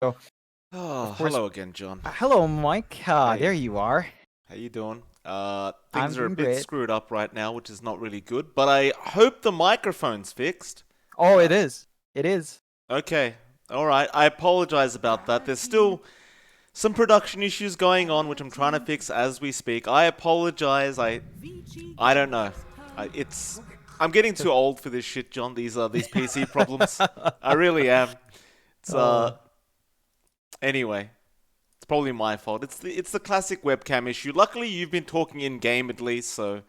So, Oh, of course, hello again, John. hello, Mike. There Hey, you are. how you doing? I'm Things are a doing bit great. screwed up right now, which is not really good, but I hope the microphone's fixed. Oh, Uh, it is. It is. okay, all right. I apologize about that. There's still some production issues going on, which I'm trying to fix as we speak. I apologize. I don't know. It's I'm getting too old for this shit, John. These PC problems. I really am. It's Oh, anyway. It's probably my fault. It's the classic webcam issue. Luckily, you've been talking in game at least, so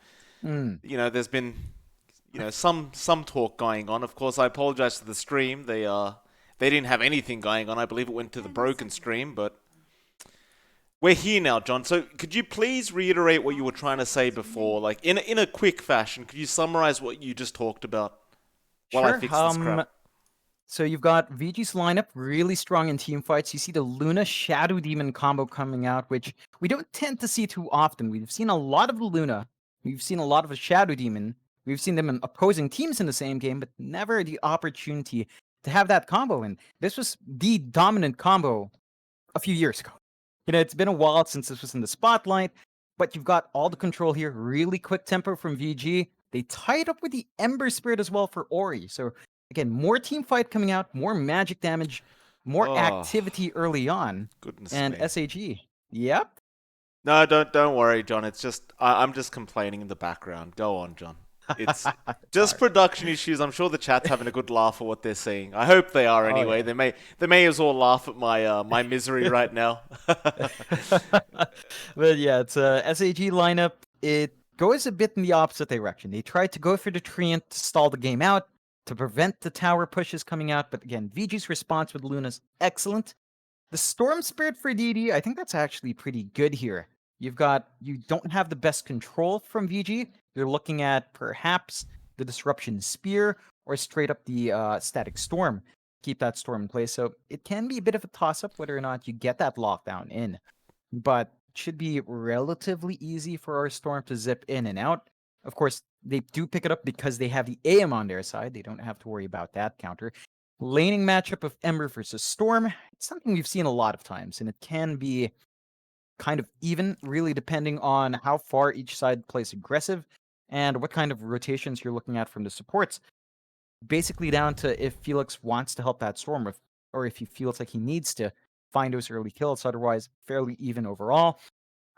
mm. there's been some talk going on. Of course, I apologize to the stream. They didn't have anything going on. I believe it went to the broken stream, but we're here now, John. So could you please reiterate what you were trying to say before, like in a quick fashion? Could you summarize what you just talked about while I Sure. fix this crap? So you've got Vigi's lineup really strong in team fights. You see the Luna Shadow Demon combo coming out, which we don't tend to see too often. We've seen a lot of the Luna. We've seen a lot of the Shadow Demon. We've seen them in opposing teams in the same game, but never the opportunity to have that combo. And this was the dominant combo a few years ago. It's been a while since this was in the spotlight, but you've got all the control here. Really quick tempo from VG. They tied up with the Ember Spirit as well for Ori. So again, more team fight coming out, more magic damage, more Oh, activity early on, goodness and me. SAG. Yep. No, don't worry, John. It's just I'm just complaining in the background. Go on, John. It's just Sorry. production issues. I'm sure the chat's having a good laugh at what they're seeing. I hope they are Oh anyway. They may as well laugh at my misery yeah. right now. But yeah, it's a SAG lineup. It goes a bit in the opposite direction. They tried to go for the Treant to stall the game out, to prevent the tower pushes coming out, but again, VG's response with Luna's excellent. The Storm Spirit for DD, I think that's actually pretty good here. You don't have the best control from VG. You're looking at perhaps the Disruption Spear or straight up the Static Storm. Keep that storm in place. So it can be a bit of a toss up whether or not you get that lockdown in, but it should be relatively easy for our storm to zip in and out. Of course, they do pick it up because they have the AM on their side. They don't have to worry about that counter. Laning matchup of Ember versus Storm, it's something we've seen a lot of times, and it can be kind of even, really depending on how far each side plays aggressive and what kind of rotations you're looking at from the supports. Basically down to if Felix wants to help that Storm, or if he feels like he needs to find those early kills. Otherwise, fairly even overall.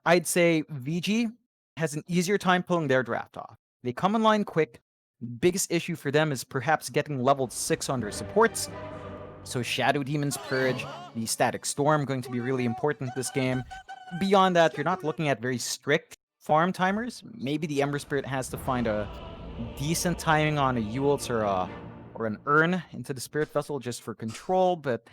I'd say VG has an easier time pulling their draft off. They come online quick. Biggest issue for them is perhaps getting leveled 6 on their supports. So Shadow Demon's Purge, the Static Storm going to be really important this game. Beyond that, you're not looking at very strict farm timers. Maybe the Ember Spirit has to find a decent timing on a Eul's or an Urn into the Spirit Vessel just for control, but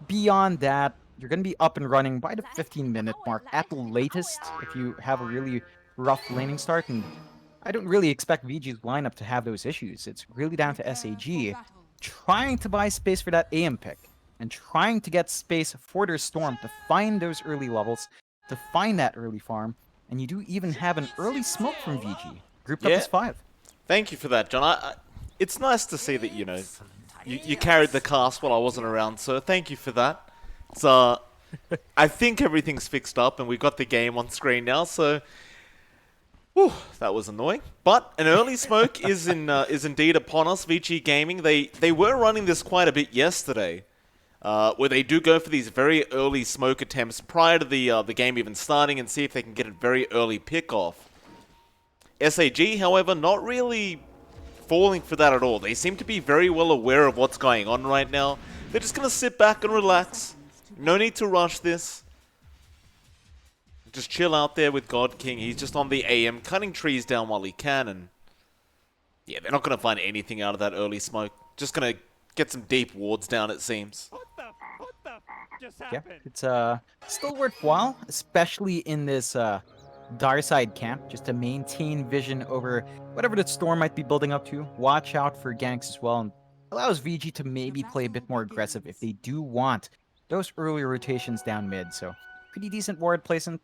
beyond that, you're going to be up and running by the 15-minute mark at the latest if you have a really rough laning start, and I don't really expect VG's lineup to have those issues. It's really down to SAG trying to buy space for that AM pick and trying to get space for their Storm to find those early levels, to find that early farm, and you do even have an early smoke from VG, grouped up Yeah, as 5. thank you for that, John. It's nice to see that you carried the cast while I wasn't around, so thank you for that. It's I think everything's fixed up and we've got the game on screen now, so whew, that was annoying. But an early smoke is indeed upon us. Vici Gaming, they were running this quite a bit yesterday, where they do go for these very early smoke attempts prior to the game even starting and see if they can get a very early pick off. SAG, however, not really falling for that at all. They seem to be very well aware of what's going on right now. They're just going to sit back and relax. No need to rush this. Just chill out there with God King. He's just on the AM, cutting trees down while he can, and yeah, they're not going to find anything out of that early smoke. Just going to get some deep wards down, it seems. Yeah, it's still worthwhile, especially in this dire side camp, just to maintain vision over whatever the storm might be building up to. Watch out for ganks as well, and allows VG to maybe play a bit more aggressive if they do want those early rotations down mid. So pretty decent ward placement,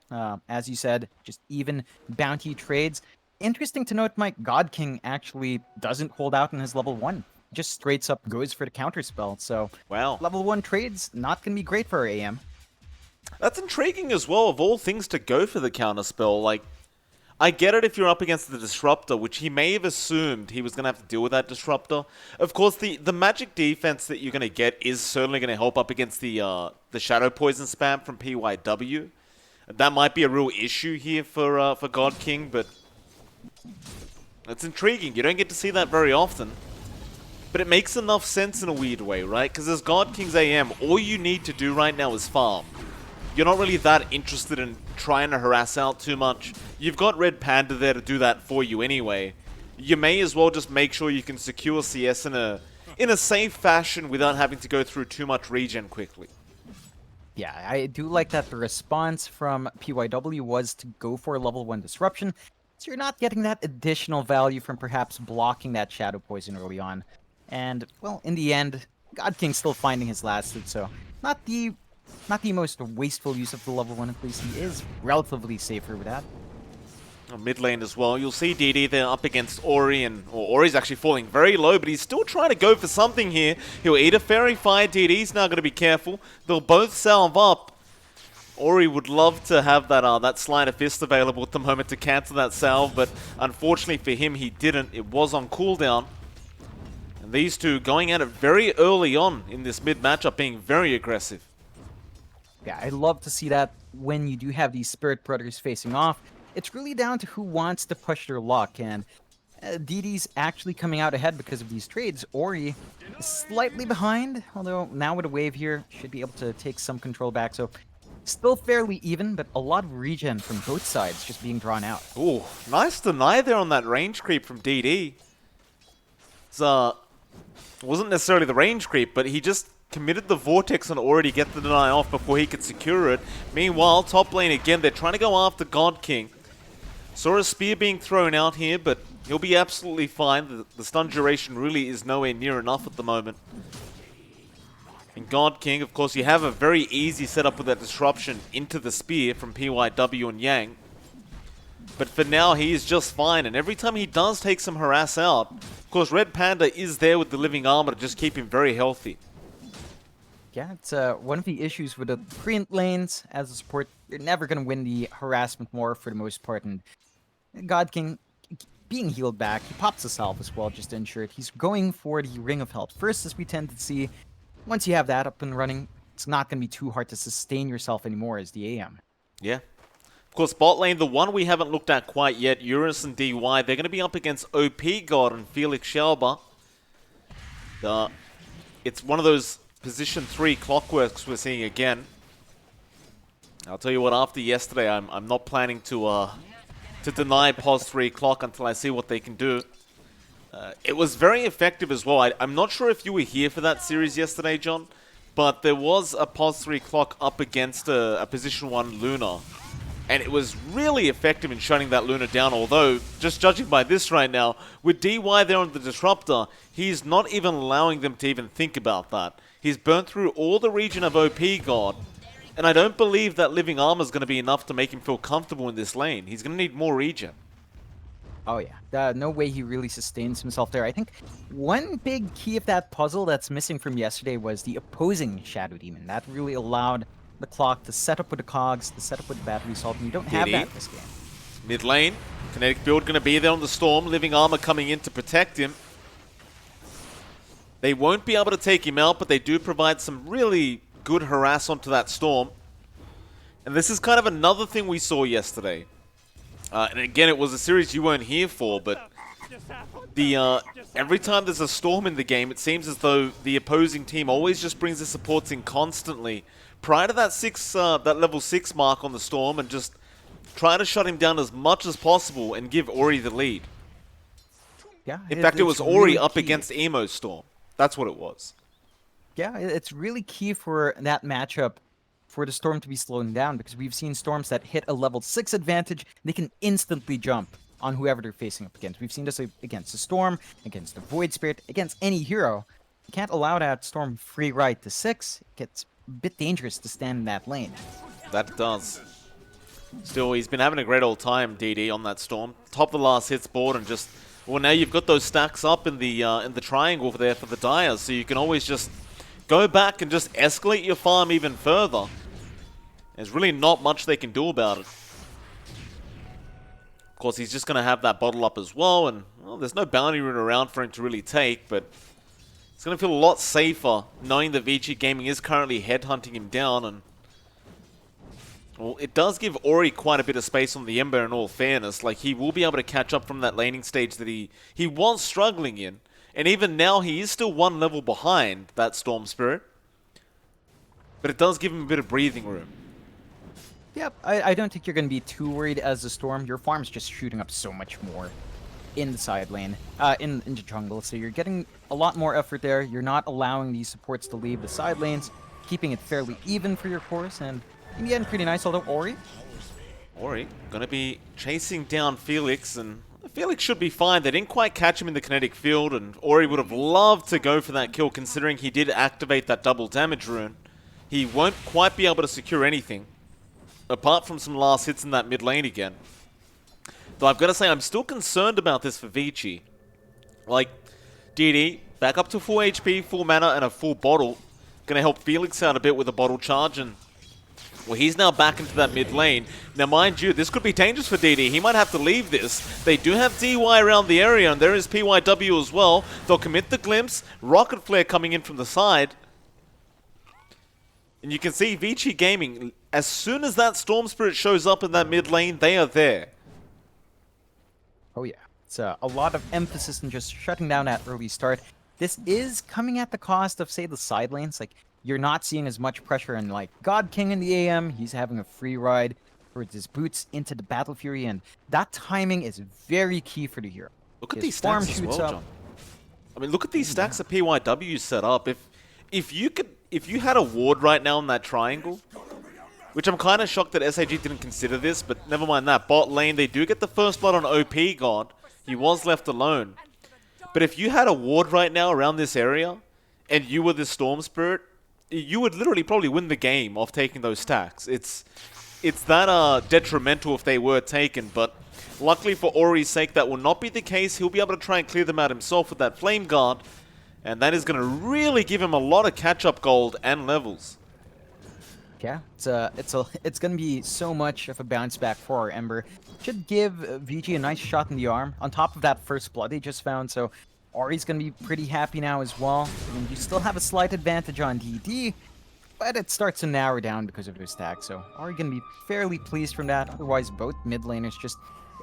as you said, just even bounty trades. Interesting to note, Mike, God King actually doesn't hold out in his level 1. just straight up goes for the counterspell. So Wow. level 1 trades, not going to be great for our AM. That's intriguing as well, of all things to go for the counterspell. Like, I get it if you're up against the Disruptor, which he may have assumed he was going to have to deal with that Disruptor. Of course, the magic defense that you're going to get is certainly going to help up against the Shadow Poison spam from PYW. That might be a real issue here for God King, but it's intriguing. You don't get to see that very often. But it makes enough sense in a weird way, right? Because as God King's AM, all you need to do right now is farm. You're not really that interested in trying to harass out too much. You've got Red Panda there to do that for you anyway. You may as well just make sure you can secure CS in a safe fashion without having to go through too much regen quickly. Yeah, I do like that the response from PYW was to go for a level 1 disruption, so you're not getting that additional value from perhaps blocking that Shadow Poison early on. And, well, in the end, God King's still finding his last hit, so not the most wasteful use of the level 1, at least. He is relatively safer with that. Mid lane as well. You'll see DD there up against Ori, and Ori's actually falling very low, but he's still trying to go for something here. He'll eat a Fairy Fire. DD's now going to be careful. They'll both salve up. Ori would love to have that Sleight of Fist available at the moment to cancel that salve, but unfortunately for him, he didn't. It was on cooldown. And these two going at it very early on in this mid matchup, being very aggressive. Yeah, I love to see that when you do have these Spirit Brothers facing off. It's really down to who wants to push their luck, and DD's actually coming out ahead because of these trades. Ori is slightly behind, although now with a wave here, should be able to take some control back. So still fairly even, but a lot of regen from both sides just being drawn out. Ooh, nice deny there on that range creep from DD. It wasn't necessarily the range creep, but he just committed the Vortex on Ori to get the deny off before he could secure it. Meanwhile, top lane again, they're trying to go after God King. Saw a spear being thrown out here, but he'll be absolutely fine. The stun duration really is nowhere near enough at the moment. And God King, of course, you have a very easy setup with that disruption into the spear from PYW and Yang. But for now, he is just fine, and every time he does take some harass out, of course, Red Panda is there with the living armor to just keep him very healthy. Yeah, it's one of the issues with the Treant lanes as a support. You're never going to win the harassment war for the most part, and God King being healed back, he pops the salve as well just to ensure it. He's going for the Ring of Health first, as we tend to see. Once you have that up and running, it's not going to be too hard to sustain yourself anymore as the AM. Yeah. Of course, bot lane, the one we haven't looked at quite yet, Eurus and DY, they're going to be up against OP God and Felix Schauber. It's one of those position 3 clockworks we're seeing again. I'll tell you what, after yesterday, I'm not planning to deny pos 3 clock until I see what they can do. It was very effective as well. I'm not sure if you were here for that series yesterday, John, but there was a pos 3 clock up against a position 1 Luna. And it was really effective in shutting that Luna down, although, just judging by this right now, with DY there on the Disruptor, he's not even allowing them to even think about that. He's burnt through all the region of OP God, and I don't believe that living armor is going to be enough to make him feel comfortable in this lane. He's going to need more regen. Oh yeah, no way he really sustains himself there. I think one big key of that puzzle that's missing from yesterday was the opposing Shadow Demon. That really allowed the clock to set up with the cogs, to set up with the battery salt, and you don't have that in this game. Mid lane, kinetic build going to be there on the Storm, living armor coming in to protect him. They won't be able to take him out, but they do provide some really good harass onto that Storm. And this is kind of another thing we saw yesterday. And again, it was a series you weren't here for, but every time there's a Storm in the game, it seems as though the opposing team always just brings the supports in constantly prior to that level 6 mark on the Storm, and just try to shut him down as much as possible and give Ori the lead. Yeah. In fact, it was Ori up against Emo's Storm. That's what it was. Yeah, it's really key for that matchup for the Storm to be slowing down, because we've seen Storms that hit a level 6 advantage, they can instantly jump on whoever they're facing up against. We've seen this against the Storm, against the Void Spirit, against any hero. You can't allow that Storm free ride to 6. It gets a bit dangerous to stand in that lane. That does. Still, he's been having a great old time, DD, on that Storm. Top of the last hits board and just Well, now you've got those stacks up in the triangle there for the Dyers, so you can always just go back and just escalate your farm even further. There's really not much they can do about it. Of course, he's just going to have that bottle up as well, and well, there's no bounty rune around for him to really take, but it's going to feel a lot safer knowing that Vici Gaming is currently headhunting him down, and well, it does give Ori quite a bit of space on the Ember in all fairness. Like, he will be able to catch up from that laning stage that he was struggling in. And even now, he is still one level behind that Storm Spirit. But it does give him a bit of breathing room. Yep, I don't think you're going to be too worried as the Storm. Your farm's just shooting up so much more in the side lane, in the jungle. So you're getting a lot more effort there. You're not allowing these supports to leave the side lanes, keeping it fairly even for your cores, and in the end, pretty nice, although Ori gonna be chasing down Felix, and Felix should be fine. They didn't quite catch him in the kinetic field, and Ori would have loved to go for that kill considering he did activate that double damage rune. He won't quite be able to secure anything, apart from some last hits in that mid lane again. Though I've got to say, I'm still concerned about this for Vici. Like, DD, back up to full HP, full mana, and a full bottle. Gonna help Felix out a bit with a bottle charge, and well, he's now back into that mid lane. Now, mind you, this could be dangerous for DD. He might have to leave this. They do have DY around the area, and there is PYW as well. They'll commit the glimpse. Rocket Flare coming in from the side. And you can see Vici Gaming, as soon as that Storm Spirit shows up in that mid lane, they are there. Oh yeah, it's a lot of emphasis in just shutting down that early start. This is coming at the cost of, say, the side lanes. Like, you're not seeing as much pressure on, like, God King in the AM. He's having a free ride towards his boots into the Battle Fury, and that timing is very key for the hero. Look at His these stacks as well, John. I mean, look at these stacks that PYW set up. If you had a ward right now in that triangle, which I'm kind of shocked that SAG didn't consider this, but never mind that. Bot lane, they do get the first blood on OP God. He was left alone. But if you had a ward right now around this area, and you were the Storm Spirit, you would literally probably win the game off taking those stacks. It's that detrimental if they were taken, but luckily for Ori's sake, that will not be the case. He'll be able to try and clear them out himself with that Flame Guard, and that is going to really give him a lot of catch-up gold and levels. Yeah, it's going to be so much of a bounce back for our Ember. Should give VG a nice shot in the arm on top of that first blood he just found, so Ori's going to be pretty happy now as well. I mean, you still have a slight advantage on DD, but it starts to narrow down because of their stack, so Ori going to be fairly pleased from that. Otherwise, both mid laners just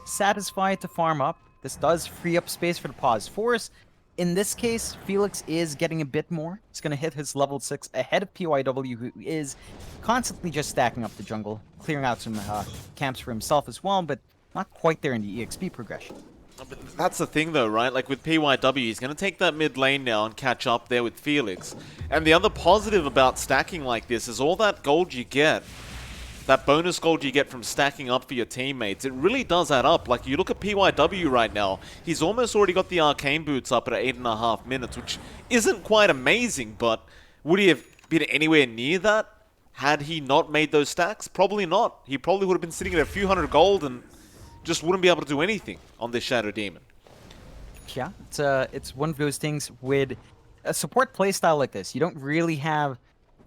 satisfied to farm up. This does free up space for the pause force. In this case, Felix is getting a bit more. He's going to hit his level 6 ahead of PYW, who is constantly just stacking up the jungle, clearing out some camps for himself as well, but not quite there in the EXP progression. But that's the thing though, right? Like with PYW, he's going to take that mid lane now and catch up there with Felix. And the other positive about stacking like this is all that gold you get, that bonus gold you get from stacking up for your teammates, it really does add up. Like, you look at PYW right now, he's almost already got the Arcane Boots up at 8.5 minutes, which isn't quite amazing, but would he have been anywhere near that had he not made those stacks? Probably not. He probably would have been sitting at a few hundred gold and just wouldn't be able to do anything on this Shadow Demon. Yeah, it's one of those things with a support playstyle like this. You don't really have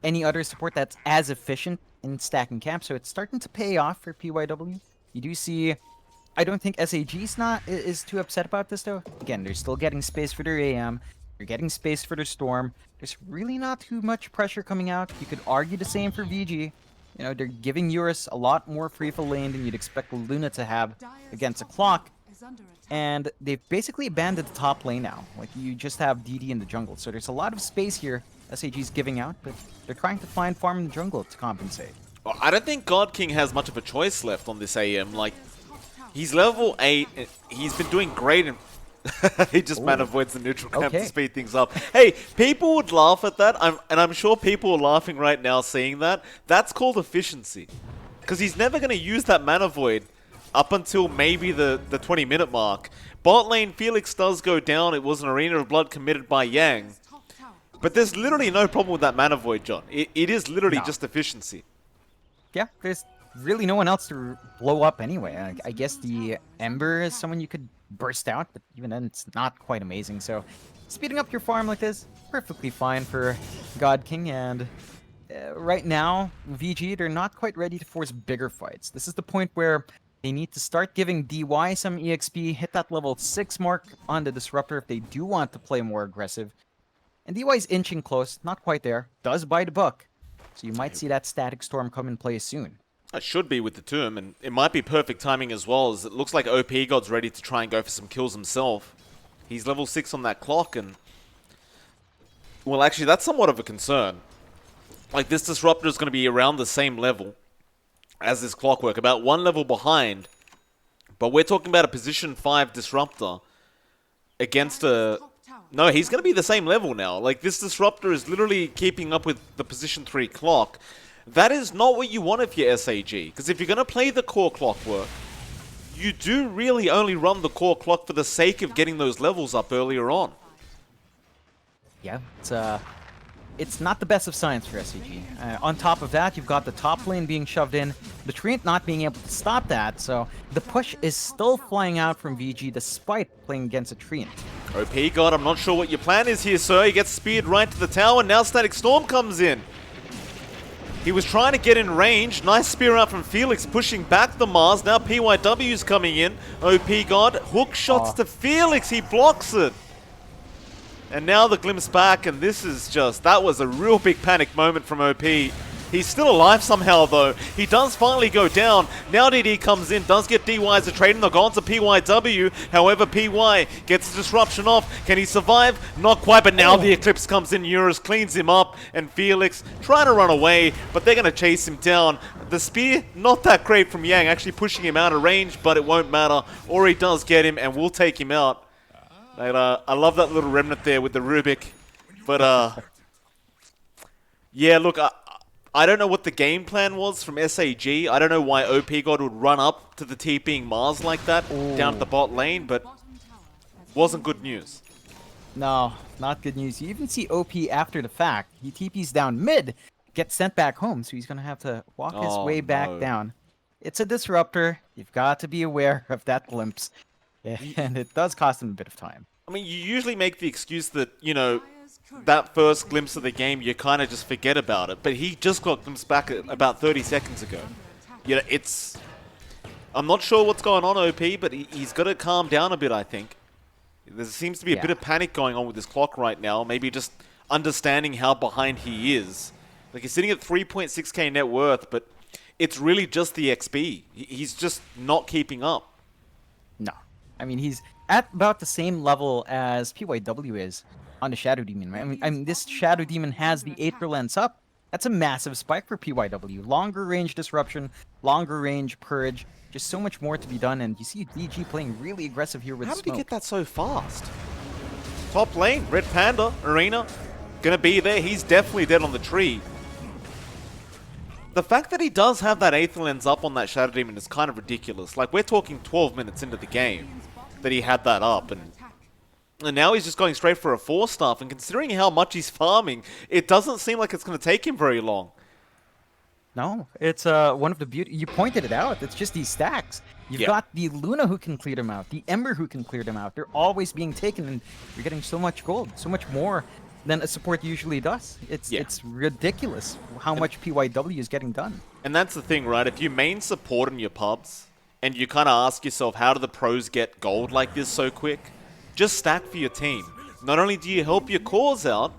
any other support that's as efficient in stacking camp, so it's starting to pay off for PYW. You do see, I don't think SAG's is too upset about this though. Again, they're still getting space for their AM, they're getting space for their Storm. There's really not too much pressure coming out. You could argue the same for VG. You know, they're giving Eurus a lot more free for lane than you'd expect Luna to have against a Clock. And they've basically abandoned the top lane now. Like, you just have DD in the jungle. So there's a lot of space here SAG's giving out, but they're trying to find farm in the jungle to compensate. Well, I don't think God King has much of a choice left on this AM. Like, he's level 8. He's been doing great in... he just man avoids the neutral camp to speed things up. Hey, people would laugh at that, and I'm sure people are laughing right now seeing that. That's called efficiency. Because he's never going to use that mana void up until maybe the 20-minute mark. Bot lane, Felix does go down. It was an Arena of Blood committed by Yang. But there's literally no problem with that mana void, John. It is literally just efficiency. Yeah, there's really no one else to blow up anyway. I guess the Ember is someone you could burst out, but even then it's not quite amazing. So speeding up your farm like this, perfectly fine for God King. And right now, VG, they're not quite ready to force bigger fights. This is the point where they need to start giving DY some EXP, hit that level 6 mark on the Disruptor if they do want to play more aggressive. And DY's inching close, not quite there, does bite a buck. So you might see that Static Storm come in play soon. It should be with the Tomb, and it might be perfect timing as well, as it looks like OP God's ready to try and go for some kills himself. He's level 6 on that clock, and... well, actually, that's somewhat of a concern. Like, this Disruptor is going to be around the same level as this Clockwork, about one level behind. But we're talking about a position 5 Disruptor against a... no, he's going to be the same level now. Like, this Disruptor is literally keeping up with the position 3 Clock. That is not what you want if you're SAG. Because if you're going to play the core Clockwork, you do really only run the core Clock for the sake of getting those levels up earlier on. Yeah, it's not the best of science for SAG. On top of that, you've got the top lane being shoved in, the Treant not being able to stop that, so the push is still flying out from VG despite playing against a Treant. OP God, I'm not sure what your plan is here, sir. He gets speared right to the tower, now Static Storm comes in. He was trying to get in range. Nice spear out from Felix, pushing back the Mars. Now PYW's coming in. OP God, hook shots to Felix. He blocks it. And now the glimpse back, and this is just... that was a real big panic moment from OP. He's still alive somehow, though. He does finally go down. Now DD comes in, does get DY as a trade, and they're gone to PYW. However, PY gets the disruption off. Can he survive? Not quite, but now the Eclipse comes in. Eurus cleans him up, and Felix trying to run away, but they're going to chase him down. The spear, not that great from Yang, actually pushing him out of range, but it won't matter. Ori does get him, and will take him out. And, I love that little remnant there with the Rubik. But, yeah, look, I don't know what the game plan was from SAG. I don't know why OP God would run up to the TPing Mars like that down at the bot lane, but wasn't good news. No, not good news. You even see OP after the fact. He TP's down mid, gets sent back home, so he's going to have to walk his way back down. It's a Disruptor. You've got to be aware of that glimpse. And it does cost him a bit of time. I mean, you usually make the excuse that, you know, that first glimpse of the game, you kind of just forget about it. But he just got glimpsed back about 30 seconds ago. You know, it's... I'm not sure what's going on, OP, but he's got to calm down a bit, I think. There seems to be a bit of panic going on with this clock right now. Maybe just understanding how behind he is. Like, he's sitting at 3.6k net worth, but it's really just the XP. He's just not keeping up. No. I mean, he's at about the same level as PYW is on the Shadow Demon, right? I mean, this Shadow Demon has the 8 relents up. That's a massive spike for PYW. Longer range disruption, longer range purge, just so much more to be done. And you see VG playing really aggressive here with How smoke. did he get that so fast? Top lane, Red Panda, Arena, gonna be there. He's definitely dead on the tree. The fact that he does have that 8th lens up on that Shadow Demon is kind of ridiculous. Like, we're talking 12 minutes into the game that he had that up, and now he's just going straight for a 4-star, and considering how much he's farming, it doesn't seem like it's going to take him very long. No, it's one of the beauty. You pointed it out. It's just these stacks. You've got the Luna who can clear them out, the Ember who can clear them out. They're always being taken, and you're getting so much gold, so much more than a support usually does. It's ridiculous how much PYW is getting done. And that's the thing, right? If you main support in your pubs, and you kind of ask yourself, how do the pros get gold like this so quick? Just stack for your team. Not only do you help your cores out,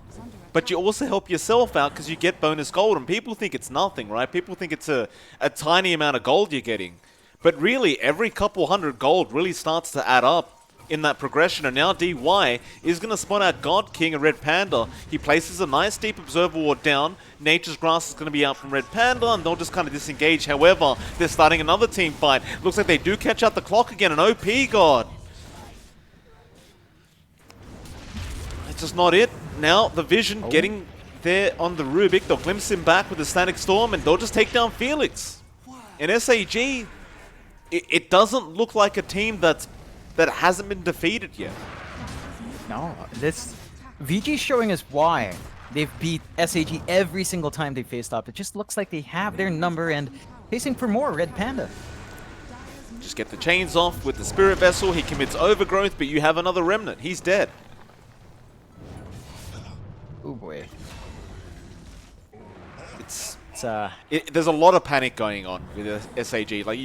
but you also help yourself out because you get bonus gold. And people think it's nothing, right? People think it's a tiny amount of gold you're getting. But really, every couple hundred gold really starts to add up in that progression. And now DY is going to spawn out God King and Red Panda. He places a nice deep Observer Ward down. Nature's Grass is going to be out from Red Panda, and they'll just kind of disengage. However, they're starting another team fight. Looks like they do catch out the clock again, an OP God. It's just not it. Now, the Vision getting there on the Rubik. They'll glimpse him back with the Static Storm, and they'll just take down Felix. In SAG, it doesn't look like a team that hasn't been defeated yet. No, this VG's showing us why they've beat SAG every single time they faced up. It just looks like they have their number and facing for more Red Panda. Just get the chains off with the Spirit Vessel. He commits Overgrowth, but you have another Remnant. He's dead. Oh boy. There's a lot of panic going on with SAG. Like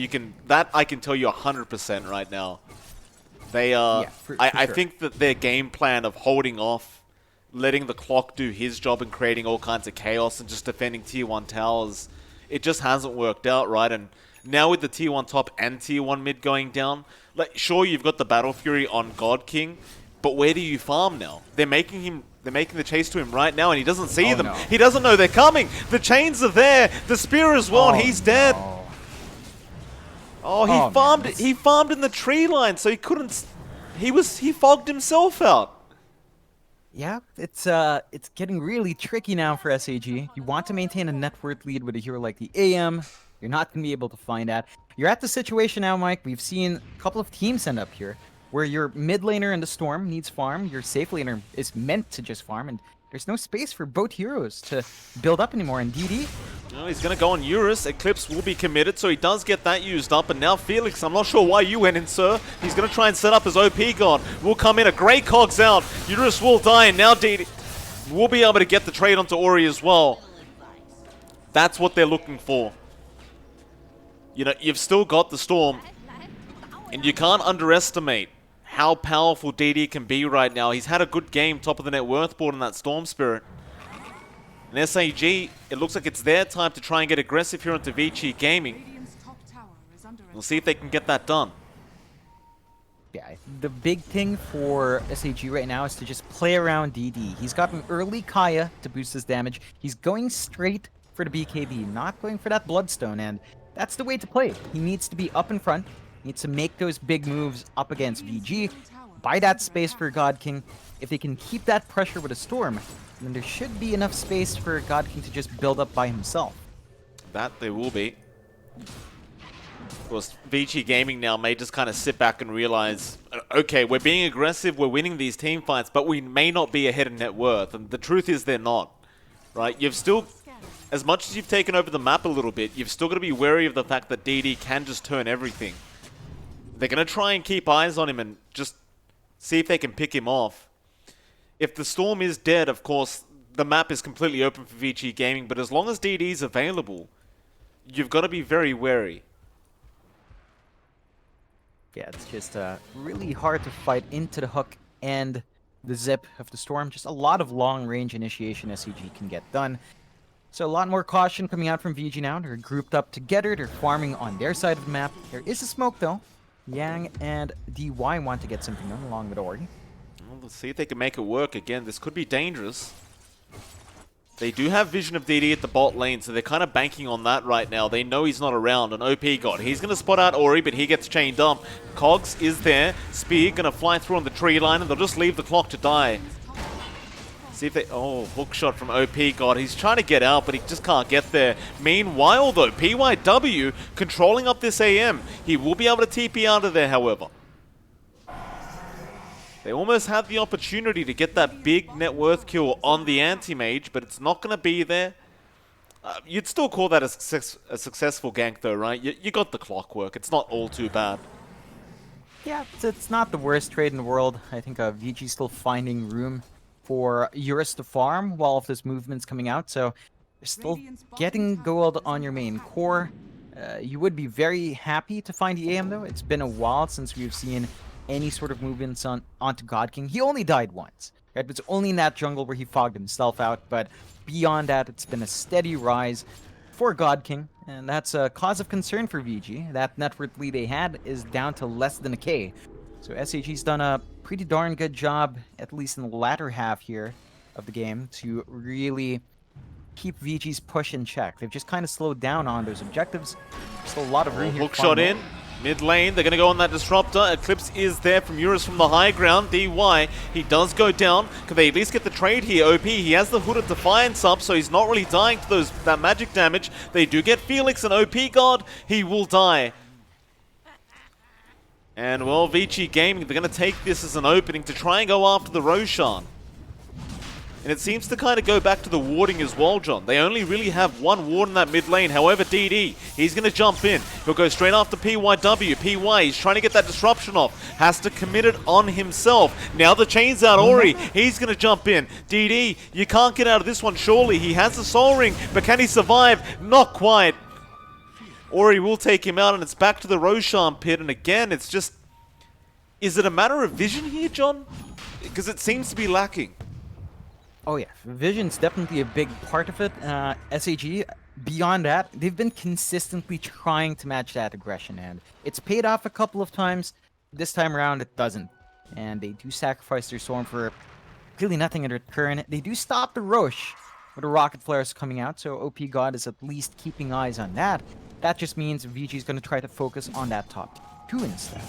I can tell you 100% right now. They are. Yeah, for I sure. think that their game plan of holding off, letting the clock do his job and creating all kinds of chaos and just defending tier 1 towers, it just hasn't worked out, right? And now with the tier 1 top and tier 1 mid going down, like sure you've got the Battle Fury on God King, but where do you farm now? They're making the chase to him right now, and he doesn't see them. No. He doesn't know they're coming. The chains are there. The spear as well, and he's dead. No. Oh, Man, he farmed in the tree line, so he couldn't. He fogged himself out. Yeah, it's getting really tricky now for SAG. You want to maintain a net worth lead with a hero like the AM. You're not going to be able to find that. You're at the situation now, Mike. We've seen a couple of teams end up here, where your mid laner in the Storm needs farm, your safe laner is meant to just farm, and there's no space for both heroes to build up anymore. And DD, Oh, he's going to go on Eurus. Eclipse will be committed, so he does get that used up. And now Felix, I'm not sure why you went in, sir. He's going to try and set up his OP god. Will come in. A great cogs out. Eurus will die, and now DD will be able to get the trade onto Ori as well. That's what they're looking for. You know, you've still got the Storm, and you can't underestimate how powerful DD can be right now. He's had a good game, top of the net worth board in that Storm Spirit. And SAG, it looks like it's their time to try and get aggressive here onto Vici Gaming. We'll see if they can get that done. yeah, the big thing for SAG right now is to just play around DD. He's got an early Kaya to boost his damage. He's going straight for the BKB, not going for that Bloodstone, and that's the way to play. He needs to be up in front. He needs to make those big moves up against VG, buy that space for God King. If they can keep that pressure with a Storm, then there should be enough space for God King to just build up by himself. That there will be. Of course, Vici Gaming now may just kind of sit back and realize, okay, we're being aggressive, we're winning these team fights, but we may not be ahead in net worth. And the truth is they're not, right? You've still, as much as you've taken over the map a little bit, you've still got to be wary of the fact that DD can just turn everything. They're going to try and keep eyes on him and just see if they can pick him off. If the Storm is dead, of course, the map is completely open for Vici Gaming, but as long as DD is available, you've got to be very wary. Yeah, it's just really hard to fight into the hook and the zip of the Storm. Just a lot of long-range initiation SCG can get done. So a lot more caution coming out from VG now. They're grouped up together. They're farming on their side of the map. There is a smoke, though. Yang and DY want to get something done along with Ori. Well, let's see if they can make it work. Again, this could be dangerous. They do have vision of DD at the bot lane, so they're kind of banking on that right now. They know he's not around. An OP god. He's going to spot out Ori, but he gets chained up. Cogs is there. Spear going to fly through on the tree line, and they'll just leave the clock to die. See if they... Oh, hook shot from OP god. He's trying to get out, but he just can't get there. Meanwhile, though, PYW controlling up this AM. He will be able to TP out of there, however. They almost had the opportunity to get that big net worth kill on the anti-mage, but it's not going to be there. You'd still call that a successful gank, though, right? You got the clockwork. It's not all too bad. Yeah, it's not the worst trade in the world. I think VG's still finding room for Eurus to farm while all of this movement's coming out, so you're still getting gold on your main core. You would be very happy to find the AM, though. It's been a while since we've seen any sort of movements onto God King. He only died once, right? It was only in that jungle where he fogged himself out, but beyond that, it's been a steady rise for God King, and that's a cause of concern for VG. That net worth lead they had is down to less than a K. So SAG's done a pretty darn good job, at least in the latter half here of the game, to really keep VG's push in check. They've just kind of slowed down on those objectives. Still a lot of room here. Hook shot in. Mid lane, they're going to go on that Disruptor. Eclipse is there from Eurus from the high ground. DY, he does go down. Can they at least get the trade here? OP, he has the Hooded Defiance up, so he's not really dying to that magic damage. They do get Felix, and OP God, he will die. And, well, Vici Gaming, they're going to take this as an opening to try and go after the Roshan. And it seems to kind of go back to the warding as well, John. They only really have one ward in that mid lane. However, DD, he's going to jump in. He'll go straight after PYW. PY, he's trying to get that disruption off. Has to commit it on himself. Now the chain's out. Ori, he's going to jump in. DD, you can't get out of this one, surely. He has the soul ring, but can he survive? Not quite. Ori will take him out, and it's back to the Roshan pit. And again, it's just... Is it a matter of vision here, John? Because it seems to be lacking. Oh yeah, vision's definitely a big part of it. SAG, beyond that, they've been consistently trying to match that aggression, and it's paid off a couple of times. This time around, it doesn't. And they do sacrifice their Storm for really nothing in return. They do stop the Roche with the rocket flares coming out, so OP God is at least keeping eyes on that. That just means Vici's going to try to focus on that top 2 instead.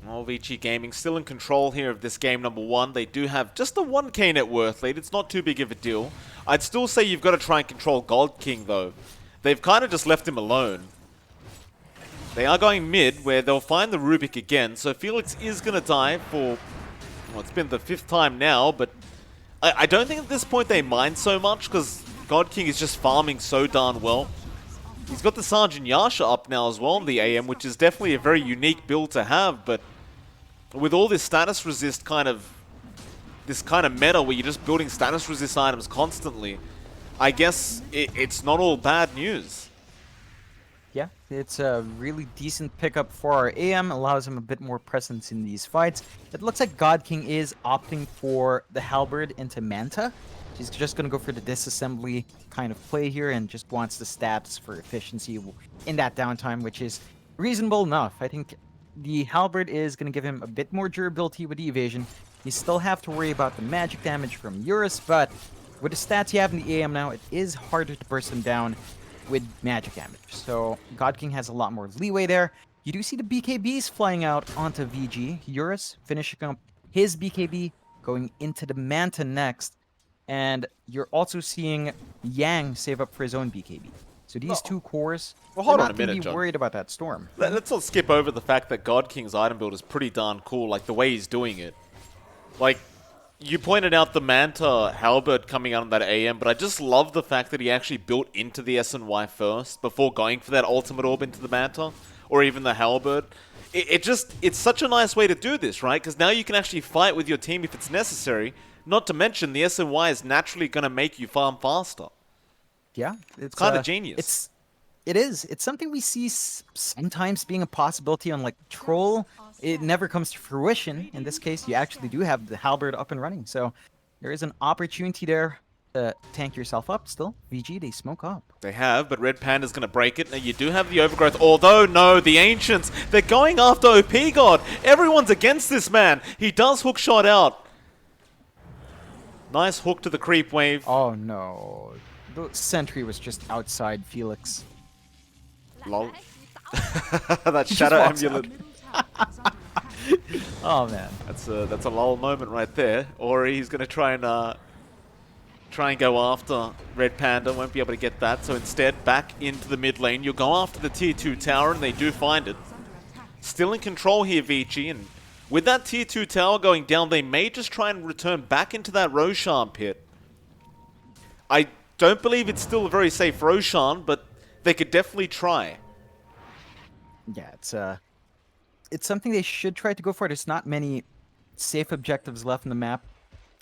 Oh, Vici Gaming still in control here of this game number 1. They do have just a 1k net worth lead. It's not too big of a deal. I'd still say you've got to try and control God King, though. They've kind of just left him alone. They are going mid, where they'll find the Rubik again. So Felix is going to die for... Well, it's been the 5th time now, but... I don't think at this point they mind so much, because God King is just farming so darn well. He's got the Sergeant Yasha up now as well in the AM, which is definitely a very unique build to have, but... With all this status resist kind of meta where you're just building status resist items constantly, I guess it's not all bad news. Yeah, it's a really decent pickup for our AM, allows him a bit more presence in these fights. It looks like God King is opting for the Halberd into Manta. He's just going to go for the disassembly kind of play here and just wants the stats for efficiency in that downtime, which is reasonable enough. I think the Halberd is going to give him a bit more durability with the evasion. You still have to worry about the magic damage from Eurus, but with the stats you have in the AM now, it is harder to burst them down with magic damage. So God King has a lot more leeway there. You do see the BKBs flying out onto VG. Eurus finishing up his BKB, going into the Manta next. And you're also seeing Yang save up for his own BKB. So these 2 cores, well, hold on not a minute, be John. worried about that Storm. Let's not skip over the fact that God King's item build is pretty darn cool, like the way he's doing it. Like, you pointed out the Manta Halberd coming out on that AM, but I just love the fact that he actually built into the SNY first before going for that ultimate orb into the Manta, or even the Halberd. It's such a nice way to do this, right? Because now you can actually fight with your team if it's necessary. Not to mention, the SNY is naturally going to make you farm faster. Yeah, it's kind of genius. It is. It's something we see sometimes being a possibility on like Troll. It never comes to fruition. In this case, you actually do have the Halberd up and running. So there is an opportunity there to tank yourself up still. VG, they smoke up. They have, but Red Panda's going to break it. Now you do have the Overgrowth, although no, the Ancients, they're going after OP God. Everyone's against this man. He does hook shot out. Nice hook to the creep wave. Oh no. The sentry was just outside Felix. Lol. That shadow amulet. Oh man. That's a lol moment right there. Ori, he's gonna try and go after Red Panda. Won't be able to get that. So instead, back into the mid lane. You'll go after the tier 2 tower, and they do find it. Still in control here, Vici, and with that tier 2 tower going down, they may just try and return back into that Roshan pit. I don't believe it's still a very safe Roshan, but they could definitely try. Yeah, it's something they should try to go for. There's not many safe objectives left in the map,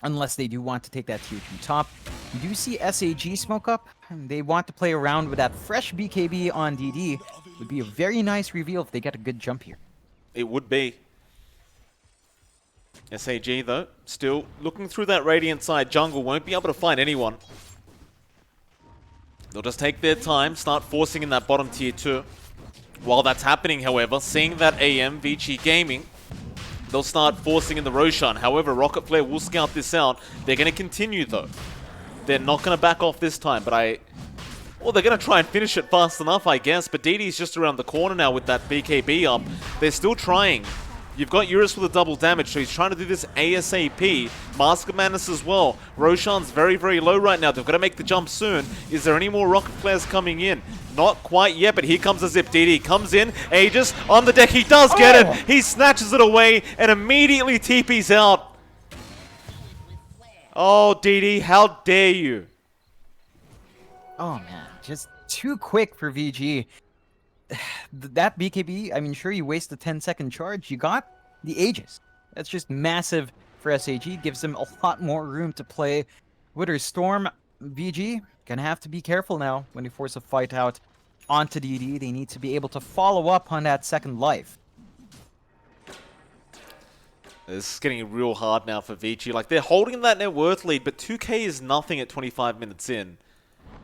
unless they do want to take that tier 2 top. You do see SAG smoke up. They want to play around with that fresh BKB on DD. It would be a very nice reveal if they get a good jump here. It would be. SAG, though, still looking through that Radiant side jungle. Won't be able to find anyone. They'll just take their time, start forcing in that bottom tier 2. While that's happening, however, seeing that AM, Vici Gaming, they'll start forcing in the Roshan. However, Rocket Flare will scout this out. They're going to continue, though. They're not going to back off this time, but well, they're going to try and finish it fast enough, I guess. But DD's just around the corner now with that BKB up. They're still trying. You've got Eurus with a double damage, so he's trying to do this ASAP. Mask of Madness as well. Roshan's very, very low right now. They've got to make the jump soon. Is there any more rocket flares coming in? Not quite yet, but here comes the Zip. DD comes in. Aegis on the deck. He does get it. He snatches it away and immediately TP's out. Oh, DD, how dare you? Oh man, just too quick for VG. That BKB, I mean, sure, you waste the 10-second charge. You got the Aegis. That's just massive for SAG. Gives them a lot more room to play. Wither Storm, VG, gonna have to be careful now when you force a fight out onto DD. They need to be able to follow up on that second life. This is getting real hard now for Vici. Like, they're holding that net worth lead, but 2K is nothing at 25 minutes in.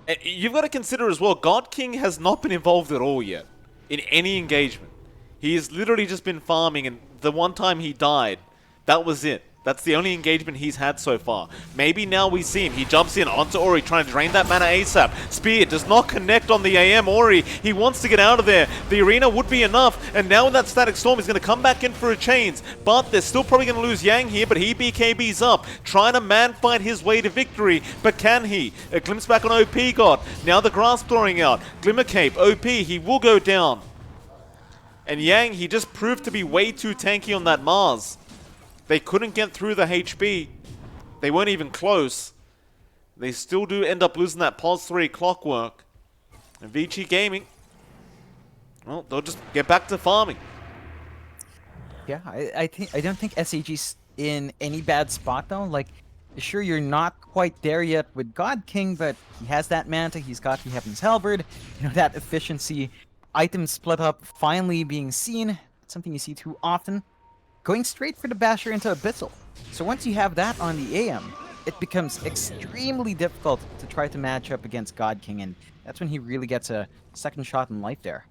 And you've got to consider as well, God King has not been involved at all yet in any engagement. He has literally just been farming, and the one time he died, that was it. That's the only engagement he's had so far. Maybe now we see him. He jumps in onto Ori, trying to drain that mana ASAP. Spear does not connect on the AM. Ori, he wants to get out of there. The arena would be enough. And now with that Static Storm, he's going to come back in for a chains. But they're still probably going to lose Yang here, but he BKBs up, trying to man-fight his way to victory. But can he? A glimpse back on OP God. Now the Grasp throwing out. Glimmer Cape, OP, he will go down. And Yang, he just proved to be way too tanky on that Mars. They couldn't get through the HB. They weren't even close. They still do end up losing that Pulse 3 clockwork. And Vici Gaming, well, they'll just get back to farming. Yeah, I don't think SAG's in any bad spot though. Like, sure, you're not quite there yet with God King, but he has that Manta, he's got the Heaven's Halberd, you know, that efficiency. Item split up finally being seen. It's something you see too often. Going straight for the Basher into Abyssal. So once you have that on the AM, it becomes extremely difficult to try to match up against God King, and that's when he really gets a second shot in life there.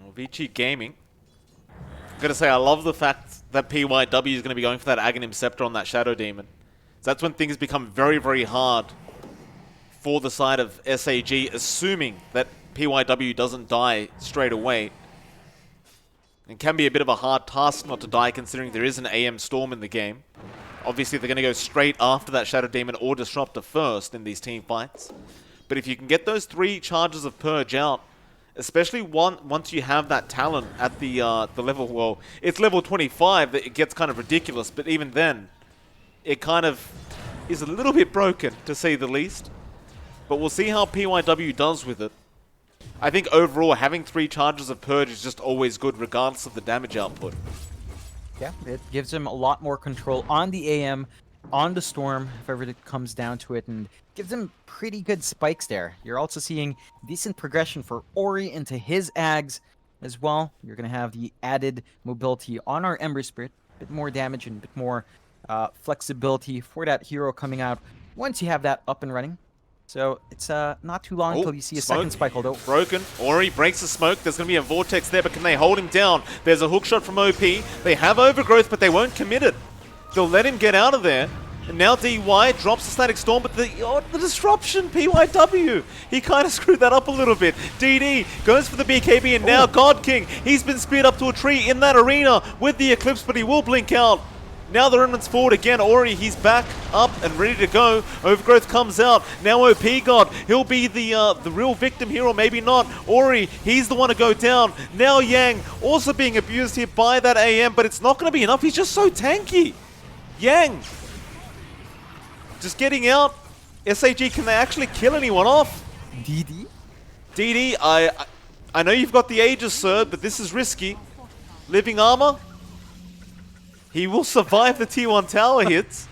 Well, Vici Gaming. I'm going to say I love the fact that PYW is going to be going for that Aghanim Scepter on that Shadow Demon. So that's when things become very, very hard for the side of SAG, assuming that PYW doesn't die straight away. It can be a bit of a hard task not to die, considering there is an AM Storm in the game. Obviously, they're going to go straight after that Shadow Demon or Disruptor first in these team fights. But if you can get those 3 charges of Purge out, especially once you have that talent at the level, well, it's level 25, that it gets kind of ridiculous. But even then, it kind of is a little bit broken, to say the least. But we'll see how PYW does with it. I think overall, having 3 charges of Purge is just always good, regardless of the damage output. Yeah, it gives him a lot more control on the AM, on the Storm, if ever it comes down to it, and gives him pretty good spikes there. You're also seeing decent progression for Ori into his Ags as well. You're going to have the added mobility on our Ember Spirit, a bit more damage and a bit more flexibility for that hero coming out once you have that up and running. So it's not too long until you see a second spike, although broken. Ori breaks the smoke. There's going to be a vortex there, but can they hold him down? There's a hook shot from OP. They have overgrowth, but they won't commit it. They'll let him get out of there. And now DY drops the Static Storm, but the disruption, PYW. He kind of screwed that up a little bit. DD goes for the BKB, and now God King. He's been speared up to a tree in that arena with the Eclipse, but he will blink out. Now the Remnant's forward again. Ori, he's back up and ready to go. Overgrowth comes out. Now OP God, he'll be the real victim here, or maybe not. Ori, he's the one to go down. Now Yang also being abused here by that AM, but it's not going to be enough. He's just so tanky. Yang just getting out. SAG, can they actually kill anyone off? DD? DD, I know you've got the Aegis, sir, but this is risky. Living armor? He will survive the T1 tower hits.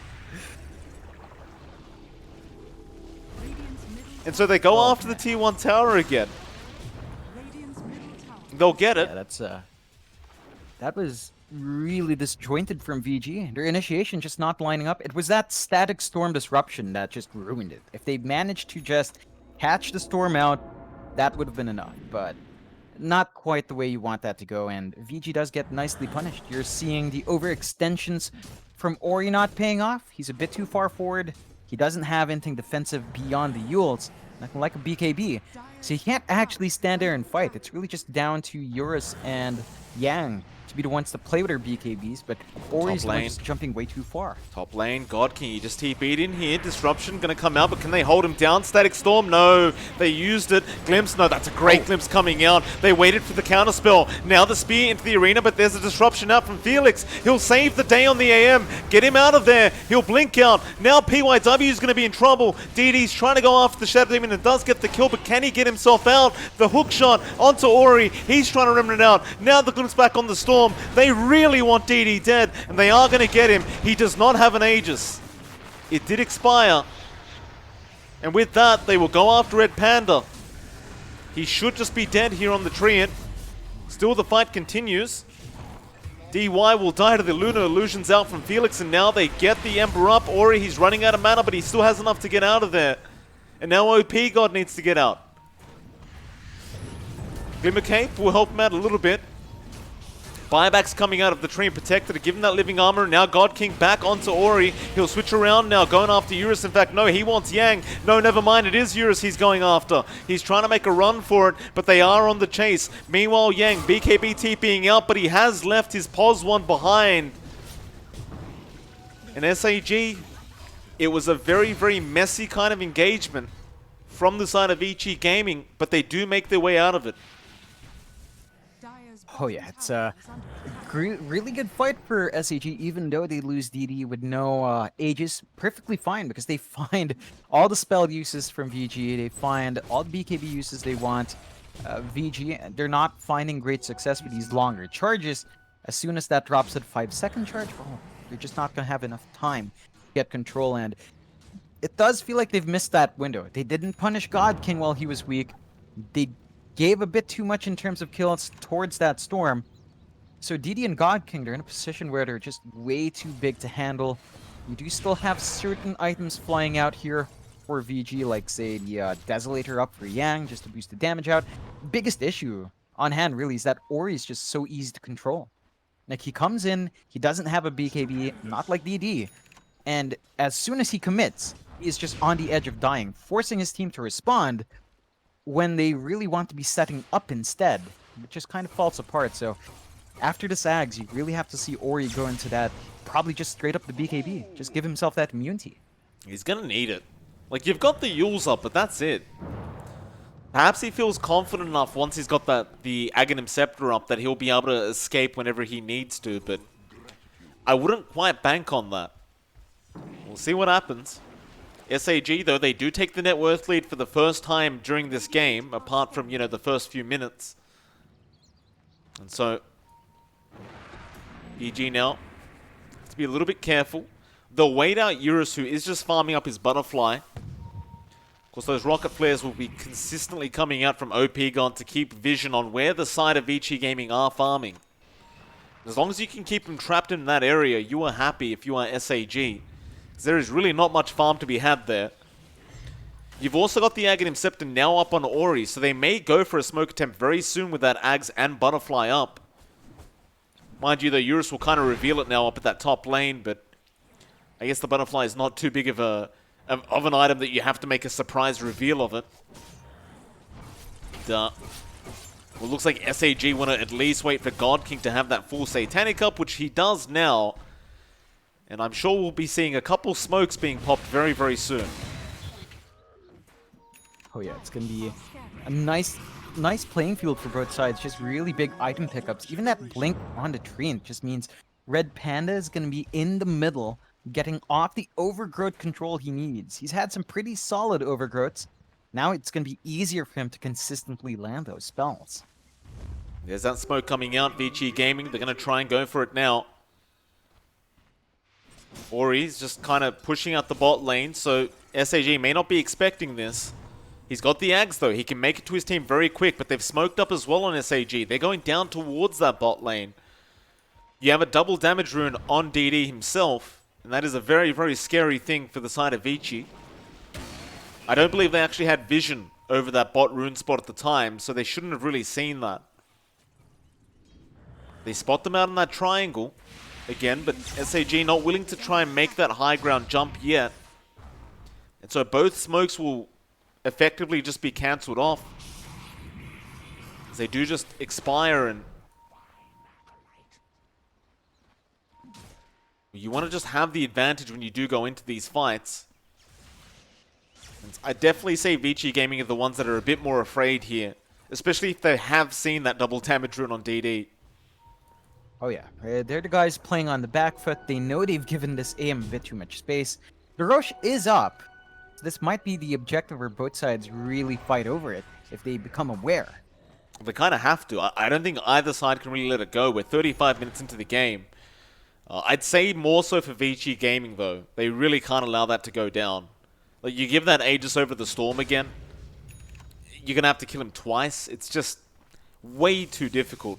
And so they go after the T1 tower again. They'll get it. Yeah, that was really disjointed from VG. Their initiation just not lining up. It was that Static Storm disruption that just ruined it. If they managed to just hatch the Storm out, that would have been enough. But not quite the way you want that to go, and VG does get nicely punished. You're seeing the overextensions from Ori not paying off. He's a bit too far forward. He doesn't have anything defensive beyond the Yules, nothing like a BKB. So he can't actually stand there and fight. It's really just down to Eurus and Yang to be the ones to play with their BKBs, but Ori's the one lane. just jumping way too far. Top lane, God King, he just TP'd in here. Disruption gonna come out, but can they hold him down? Static Storm, no. They used it. Glimpse, no, that's a great glimpse coming out. They waited for the counter spell. Now the spear into the arena, but there's a disruption out from Felix. He'll save the day on the AM. Get him out of there. He'll blink out. Now PYW is gonna be in trouble. DD's trying to go after the Shadow Demon and does get the kill, but can he get himself out? The hook shot onto Ori. He's trying to remnant out. Now the glimpse back on the Storm. They really want DD dead, and they are gonna get him. He does not have an Aegis. It did expire. And with that, they will go after Red Panda. He should just be dead here on the Treant. Still, the fight continues. DY will die to the Lunar Illusions out from Felix, and now they get the Emperor up. Ori, he's running out of mana, but he still has enough to get out of there. And now OP God needs to get out. Glimmer Cape will help him out a little bit. Buybacks coming out of the tree and protected to give him that living armor. Now God King back onto Ori. He'll switch around now, going after Eurus. In fact, no, he wants Yang. No, never mind, it is Eurus he's going after. He's trying to make a run for it, but they are on the chase. Meanwhile, Yang, BKB TPing out, but he has left his POS one behind. And SAG, it was a very, very messy kind of engagement from the side of Vici Gaming, but they do make their way out of it. Oh yeah, it's a really good fight for SAG, even though they lose DD with no Aegis. Perfectly fine, because they find all the spell uses from VG, they find all the BKB uses they want. VG, they're not finding great success with these longer charges. As soon as that drops at 5-second charge, well, they're just not going to have enough time to get control, and it does feel like they've missed that window. They didn't punish God King while he was weak. They gave a bit too much in terms of kills towards that Storm. So DD and God King, they're in a position where they're just way too big to handle. You do still have certain items flying out here for VG, like say the Desolator up for Yang, just to boost the damage out. Biggest issue on hand really is that Ori is just so easy to control. Like, he comes in, he doesn't have a BKB, not like DD. And as soon as he commits, he's just on the edge of dying, forcing his team to respond when they really want to be setting up instead. It just kind of falls apart. So after the SAGs, you really have to see Ori go into that, probably just straight up the BKB. Just give himself that immunity. He's going to need it. Like, you've got the Yules up, but that's it. Perhaps he feels confident enough once he's got the Aghanim Scepter up that he'll be able to escape whenever he needs to, but I wouldn't quite bank on that. We'll see what happens. SAG, though, they do take the net worth lead for the first time during this game, apart from, you know, the first few minutes. And so, EG now, to be a little bit careful. They'll wait out Eurus, who is just farming up his Butterfly. Of course, those rocket flares will be consistently coming out from OP God to keep vision on where the side of Vici Gaming are farming. As long as you can keep them trapped in that area, you are happy if you are SAG. There is really not much farm to be had there. You've also got the Aghanim Scepter now up on Ori, so they may go for a smoke attempt very soon with that Ags and Butterfly up. Mind you, though, Eurus will kind of reveal it now up at that top lane, but I guess the Butterfly is not too big of an item that you have to make a surprise reveal of it. Well, looks like SAG want to at least wait for God King to have that full Satanic up, which he does now. And I'm sure we'll be seeing a couple smokes being popped very, very soon. Oh yeah, it's going to be a nice playing field for both sides. Just really big item pickups. Even that blink on the Treant just means Red Panda is going to be in the middle, getting off the overgrowth control he needs. He's had some pretty solid overgrowths. Now it's going to be easier for him to consistently land those spells. There's that smoke coming out, Vici Gaming. They're going to try and go for it now. Ori's just kind of pushing out the bot lane, so SAG may not be expecting this. He's got the Ags, though. He can make it to his team very quick, but they've smoked up as well on SAG. They're going down towards that bot lane. You have a double damage rune on DD himself, and that is a very, very scary thing for the side of Vici. I don't believe they actually had vision over that bot rune spot at the time, so they shouldn't have really seen that. They spot them out in that triangle again, but SAG not willing to try and make that high ground jump yet. And so both smokes will effectively just be cancelled off, as they do just expire, and You want to just have the advantage when you do go into these fights. And I definitely say Vici Gaming are the ones that are a bit more afraid here. Especially if they have seen that double damage rune on DD. Oh yeah, they're the guys playing on the back foot. They know they've given this AM a bit too much space. The Roche is up. So this might be the objective where both sides really fight over it if they become aware. They kind of have to. I don't think either side can really let it go. We're 35 minutes into the game. I'd say more so for Vici Gaming, though. They really can't allow that to go down. Like, you give that Aegis over the Storm again, you're going to have to kill him twice. It's just way too difficult.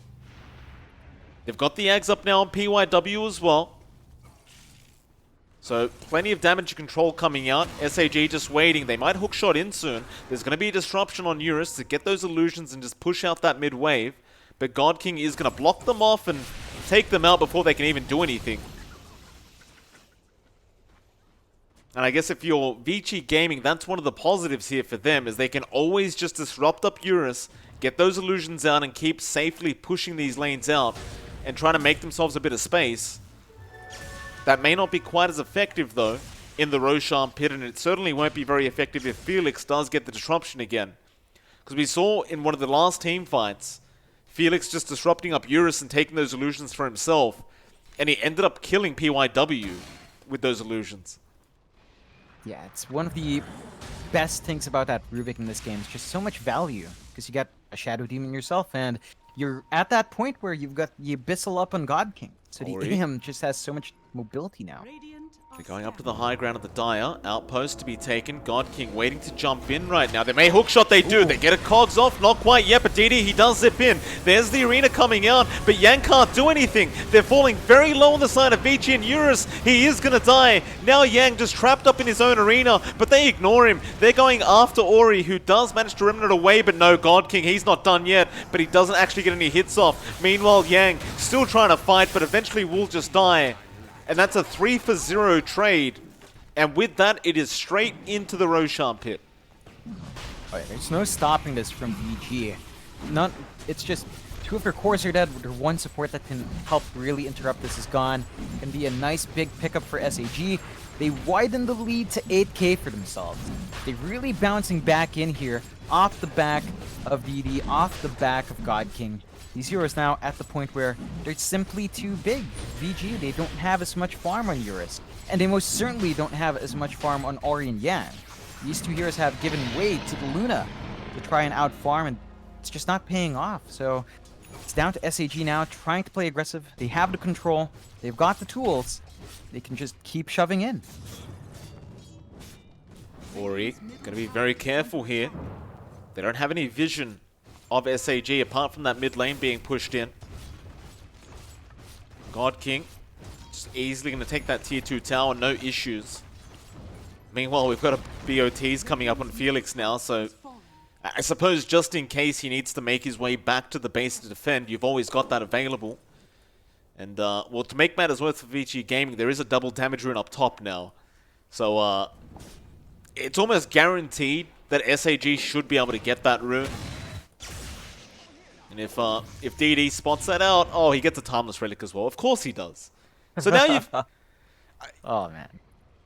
They've got the Ags up now on PYW as well. So, plenty of damage control coming out. SAG just waiting. They might hookshot in soon. There's going to be a disruption on Eurus to get those illusions and just push out that mid wave. But God King is going to block them off and take them out before they can even do anything. And I guess if you're Vici Gaming, that's one of the positives here for them, is they can always just disrupt up Eurus, get those illusions out, and keep safely pushing these lanes out and trying to make themselves a bit of space. That may not be quite as effective, though, in the Roshan pit, and it certainly won't be very effective if Felix does get the disruption again. Because we saw in one of the last team fights, Felix just disrupting up Eurus and taking those illusions for himself, and he ended up killing PYW with those illusions. Yeah, it's one of the best things about that Rubik in this game. It's just so much value, because you got a Shadow Demon yourself, and you're at that point where you've got the Abyssal up on God King. So the AM just has so much mobility now. They're going up to the high ground of the Dire. Outpost to be taken. God King waiting to jump in right now. They may hookshot, they do. Ooh. They get a cogs off, not quite yet, but DD, he does zip in. There's the arena coming out, but Yang can't do anything. They're falling very low on the side of Vici and Eurus. He is going to die. Now Yang just trapped up in his own arena, but they ignore him. They're going after Ori, who does manage to remnant away, but no, God King, he's not done yet, but he doesn't actually get any hits off. Meanwhile, Yang still trying to fight, but eventually will just die. And that's a 3-for-0 trade. And with that, it is straight into the Roshan pit. Oh yeah, there's no stopping this from VG. It's just two of their cores are dead. Their one support that can help really interrupt this is gone. Can be a nice big pickup for SAG. They widen the lead to 8k for themselves. They're really bouncing back in here off the back of DD, off the back of God King. These heroes now at the point where they're simply too big. VG, they don't have as much farm on Eurus. And they most certainly don't have as much farm on Ori and Yang. These two heroes have given way to the Luna to try and out-farm, and it's just not paying off. So it's down to SAG now, trying to play aggressive. They have the control. They've got the tools. They can just keep shoving in. Ori, gonna be very careful here. They don't have any vision of SAG apart from that mid lane being pushed in. God King just easily going to take that tier 2 tower, no issues. Meanwhile, we've got a BOTs coming up on Felix now, so I suppose just in case he needs to make his way back to the base to defend, you've always got that available. And, well, to make matters worse for Vici Gaming, there is a double damage rune up top now. So, it's almost guaranteed that SAG should be able to get that rune. And if DD spots that out, oh, he gets a Timeless Relic as well. Of course he does. So now you've... Oh, man.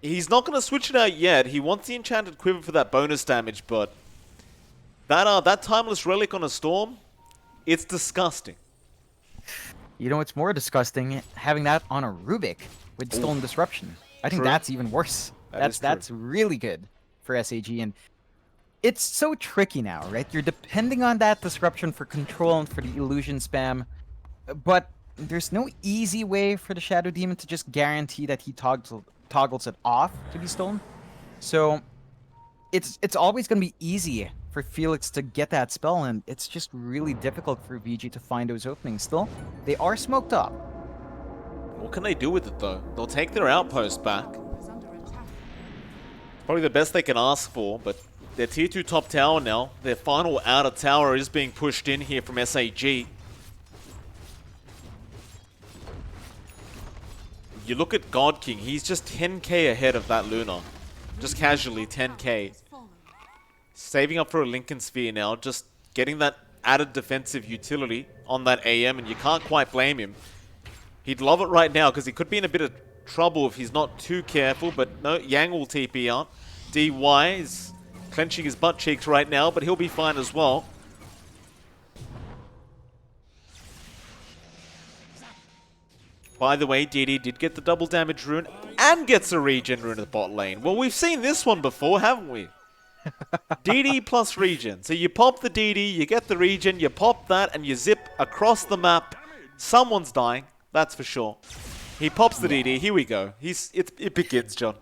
He's not going to switch it out yet. He wants the Enchanted Quiver for that bonus damage, but that Timeless Relic on a Storm, it's disgusting. You know what's more disgusting? Having that on a Rubik with Stolen Disruption. I think that's even worse. That's really good for SAG, and it's so tricky now, right? You're depending on that disruption for control and for the illusion spam, but there's no easy way for the Shadow Demon to just guarantee that he toggles it off to be stolen. So it's always going to be easy for Felix to get that spell, and it's just really difficult for VG to find those openings. Still, they are smoked up. What can they do with it, though? They'll take their outpost back. Probably the best they can ask for, but their tier 2 top tower now, their final outer tower is being pushed in here from SAG. You look at God King, he's just 10k ahead of that Luna. Just casually, 10k. Saving up for a Lincoln Sphere now, just getting that added defensive utility on that AM, and you can't quite blame him. He'd love it right now, because he could be in a bit of trouble if he's not too careful, but no, Yang will TP out. DY is clenching his butt cheeks right now, but he'll be fine as well. By the way, DD did get the double damage rune and gets a regen rune at the bot lane. Well, we've seen this one before, haven't we? DD plus regen. So you pop the DD, you get the regen, you pop that, and you zip across the map. Someone's dying, that's for sure. He pops the DD, here we go. It begins, John.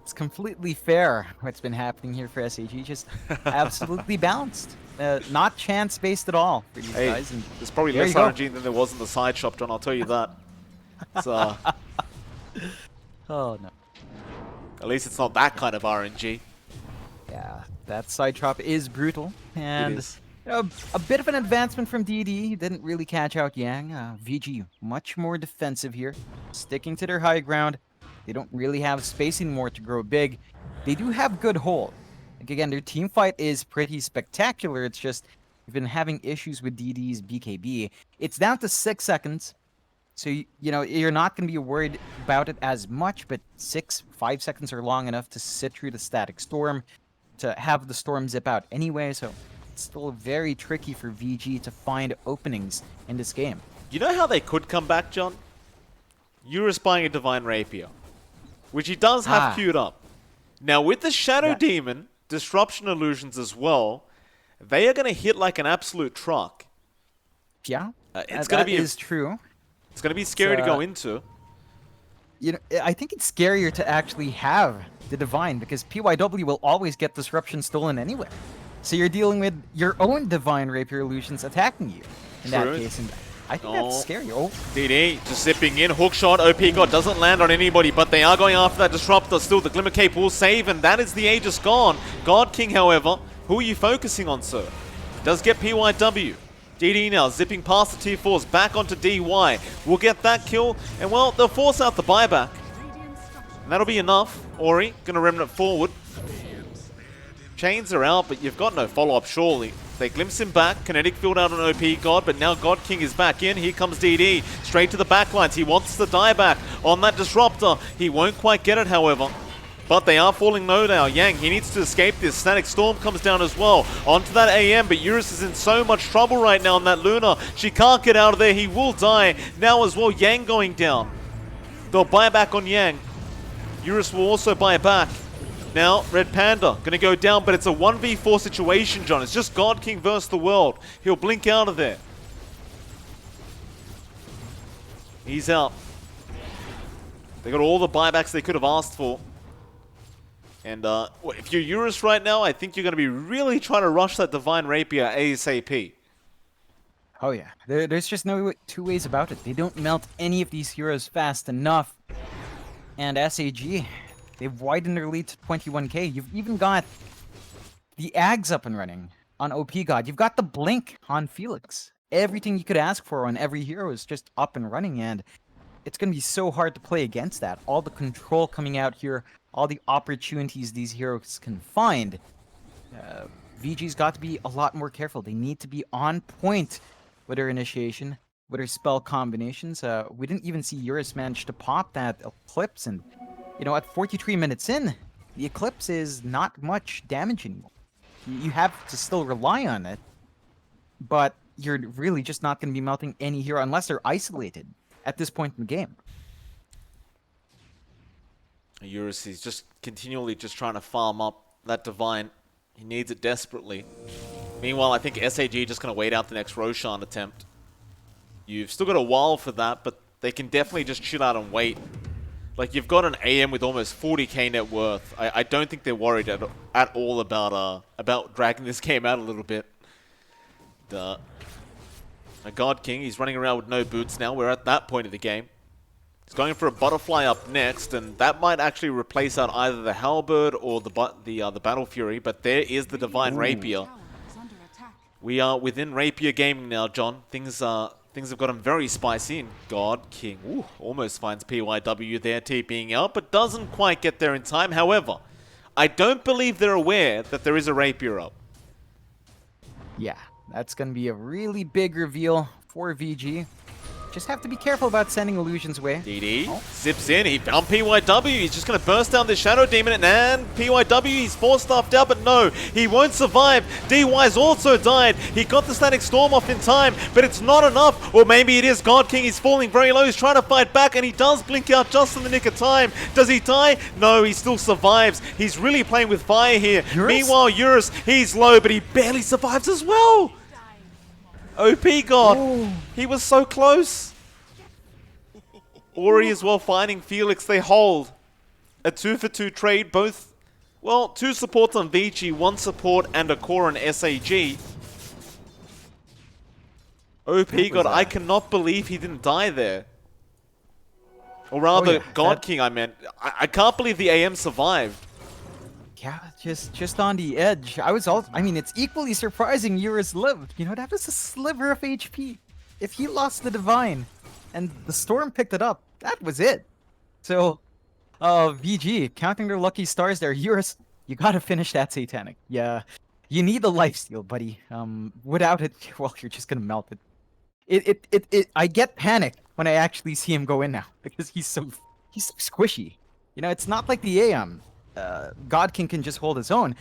It's completely fair what's been happening here for SAG. Just absolutely balanced. Not chance-based at all for these guys. And there's probably less RNG than there was in the side shop, John, I'll tell you that. So, oh, no. At least it's not that kind of RNG. Yeah, that side chop is brutal. And It is. a bit of an advancement from DD. He didn't really catch out Yang. VG much more defensive here, sticking to their high ground. They don't really have space anymore to grow big. They do have good hold. Like, again, their team fight is pretty spectacular. It's just we've been having issues with DD's BKB. It's down to 6 seconds. So, you know, you're not going to be worried about it as much, but 5 seconds are long enough to sit through the static storm, to have the storm zip out anyway. So it's still very tricky for VG to find openings in this game. You know how they could come back, John? Eurus buying a Divine Rapier, which he does have queued up. Now, with the Shadow Demon, Disruption Illusions as well, they are going to hit like an absolute truck. Yeah, it's going to be true. It's going to be scary to go into. You know, I think it's scarier to actually have the Divine, because PYW will always get Disruption stolen anyway. So you're dealing with your own Divine Rapier Illusions attacking you in that case. And I think that's scary. Oh, DD just zipping in, hook shot. OP God doesn't land on anybody, but they are going after that Disruptor. Still, the Glimmer Cape will save, and that is the Aegis gone. God King, however, who are you focusing on, sir? Does get PYW. DD now zipping past the tier 4s back onto DY. We'll get that kill, and well, they'll force out the buyback. And that'll be enough. Ori gonna remnant forward. Chains are out, but you've got no follow-up, surely. They glimpse him back. Kinetic field out on OP God, but now God King is back in. Here comes DD. Straight to the backlines. He wants the dieback on that Disruptor. He won't quite get it, however. But they are falling low now. Yang, he needs to escape this. Static Storm comes down as well. Onto that AM, but Eurus is in so much trouble right now on that Luna. She can't get out of there. He will die now as well. Yang going down. They'll buy back on Yang. Eurus will also buy back. Now, Red Panda going to go down, but it's a 1v4 situation, John. It's just God King versus the world. He'll blink out of there. He's out. They got all the buybacks they could have asked for. And if you're Eurus right now, I think you're going to be really trying to rush that Divine Rapier ASAP. Oh yeah, there's just no two ways about it. They don't melt any of these heroes fast enough. And SAG, they've widened their lead to 21k. You've even got the Ags up and running on OP God. You've got the Blink on Felix. Everything you could ask for on every hero is just up and running, and it's going to be so hard to play against that. All the control coming out here, all the opportunities these heroes can find. VG's got to be a lot more careful. They need to be on point with their initiation, with their spell combinations. We didn't even see Eurus manage to pop that Eclipse, and you know, at 43 minutes in, the Eclipse is not much damage anymore. You have to still rely on it, but you're really just not going to be melting any hero unless they're isolated at this point in the game. Eurus is just continually just trying to farm up that Divine. He needs it desperately. Meanwhile, I think SAG just going to wait out the next Roshan attempt. You've still got a while for that, but they can definitely just chill out and wait. Like, you've got an AM with almost 40k net worth. I don't think they're worried at all about dragging this game out a little bit. A God King, he's running around with no boots now. We're at that point of the game. He's going for a Butterfly up next, and that might actually replace out either the Halberd or the Battle Fury, but there is the Divine Rapier. We are within Rapier gaming now, John. Things have gotten very spicy, and God King almost finds PYW there TPing out, but doesn't quite get there in time. However, I don't believe they're aware that there is a Rapier up. Yeah, that's going to be a really big reveal for VG. just have to be careful about sending illusions away. DD zips in, he found PYW, he's just going to burst down this Shadow Demon, and PYW, he's force-staffed out, but no, he won't survive. DY's also died, he got the Static Storm off in time, but it's not enough, or maybe it is. God King, he's falling very low, he's trying to fight back, and he does blink out just in the nick of time. Does he die? No, he still survives. He's really playing with fire here. Eurus? Meanwhile, Eurus, he's low, but he barely survives as well. OP God, Ooh. he was so close. Ori as well finding Felix. They hold a 2-for-2 trade. Both, well, 2 supports on Vici, 1 support and a core on SAG. OP God, I cannot believe he didn't die there. Or rather, God King, I meant. I can't believe the AM survived. Yeah, just on the edge. I mean, it's equally surprising Eurus lived. You know, that was a sliver of HP. If he lost the Divine and the Storm picked it up, that was it. So, VG, counting their lucky stars there. Eurus, you gotta finish that Satanic. Yeah, you need the lifesteal, buddy. Without it, well, you're just gonna melt it. I get panic when I actually see him go in now because he's so squishy. You know, it's not like the AM. God King can just hold his own.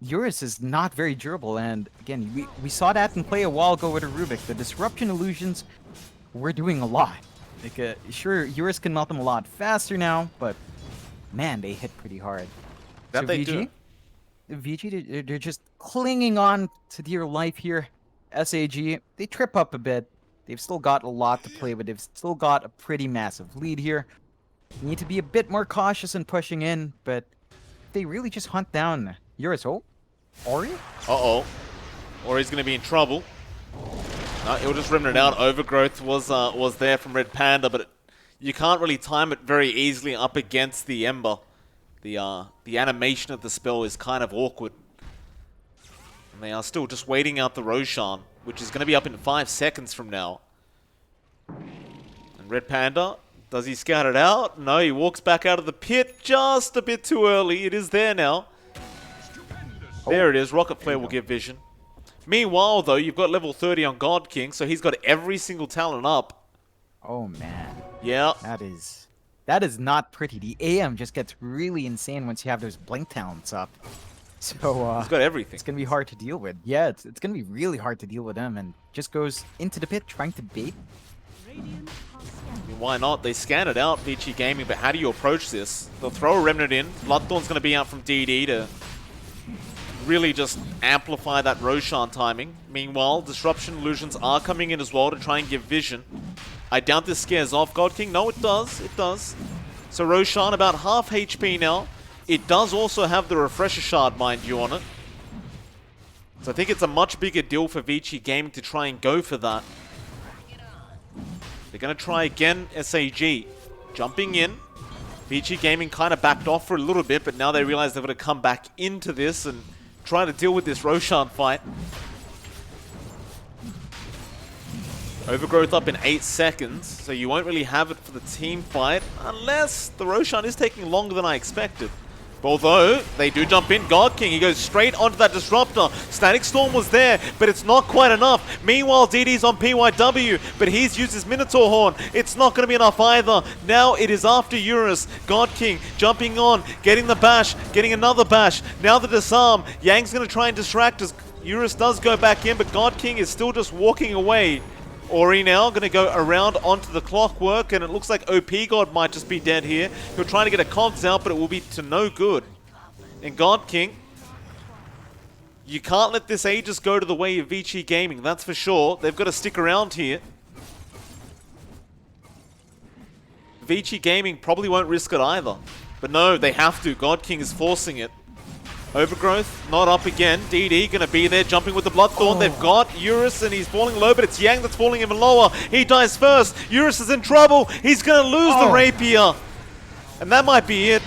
Eurus is not very durable, and again, we saw that in play a while ago with a Rubik. The disruption illusions were doing a lot. Like, sure, Eurus can melt them a lot faster now, but man, they hit pretty hard. That so they do. VG, they're just clinging on to dear life here. SAG, they trip up a bit. They've still got a lot to play with. They've still got a pretty massive lead here. Need to be a bit more cautious in pushing in, but they really just hunt down Eurus. Oh, Ori? Uh-oh. Ori's going to be in trouble. No, he'll just rim it out. Overgrowth was there from Red Panda, but you can't really time it very easily up against the Ember. The animation of the spell is kind of awkward. And they are still just waiting out the Roshan, which is going to be up in 5 seconds from now. And Red Panda, does he scout it out? No, he walks back out of the pit just a bit too early. It is there now. There it is. Rocket Flare will give vision. Meanwhile, though, you've got level 30 on God King, so he's got every single talent up. Oh, man. Yeah. That is not pretty. The AM just gets really insane once you have those blink talents up. So, he's got everything. It's going to be hard to deal with. Yeah, it's going to be really hard to deal with him, and just goes into the pit trying to bait. I mean, why not? They scan it out, Vici Gaming, but how do you approach this? They'll throw a Remnant in. Bloodthorn's going to be out from DD to really just amplify that Roshan timing. Meanwhile, Disruption Illusions are coming in as well to try and give vision. I doubt this scares off God King. No, it does. It does. So Roshan about half HP now. It does also have the Refresher Shard, mind you, on it. So I think it's a much bigger deal for Vici Gaming to try and go for that. They're going to try again, SAG. Jumping in. Vici Gaming kind of backed off for a little bit, but now they realize they've got to come back into this and try to deal with this Roshan fight. Overgrowth up in 8 seconds, so you won't really have it for the team fight, unless the Roshan is taking longer than I expected. Although, they do jump in. God King, he goes straight onto that Disruptor. Static Storm was there, but it's not quite enough. Meanwhile, DD's on PYW, but he's used his Minotaur Horn. It's not going to be enough either. Now it is after Eurus. God King jumping on, getting the bash, getting another bash. Now the disarm. Yang's going to try and distract as Eurus does go back in, but God King is still just walking away. Ori now going to go around onto the Clockwork, and it looks like OP God might just be dead here. He'll try to get a Cogs out, but it will be to no good. And God King, you can't let this Aegis go to the way of Vici Gaming, that's for sure. They've got to stick around here. Vici Gaming probably won't risk it either. But no, they have to. God King is forcing it. Overgrowth, not up again. DD going to be there, jumping with the Bloodthorn. They've got Eurus, and he's falling low, but it's Yang that's falling even lower. He dies first. Eurus is in trouble. He's going to lose the Rapier. And that might be it.